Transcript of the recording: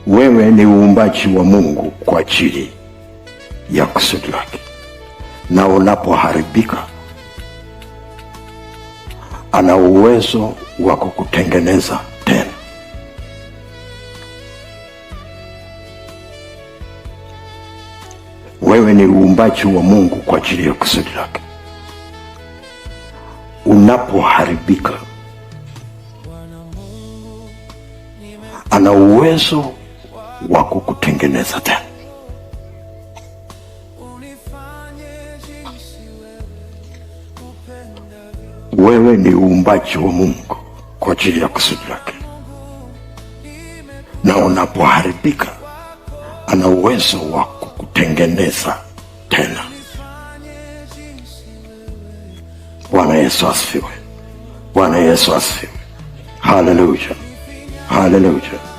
Wewe ni uumbaji wa Mungu kwa ajili ya kusudi lake, na unapoharibika ana uwezo wa kukutengeneza tena. Wewe ni uumbaji wa Mungu kwa ajili ya kusudi lake. Unapoharibika ana uwezo wa kukutengeneza tena. Wewe ni uumbaji wa Mungu kwa ajili ya kusudi lake, na unapoharibika ana uwezo wa kukutengeneza tena. Bwana Yesu asifiwe. Bwana Yesu asifiwe. Haleluya, haleluya.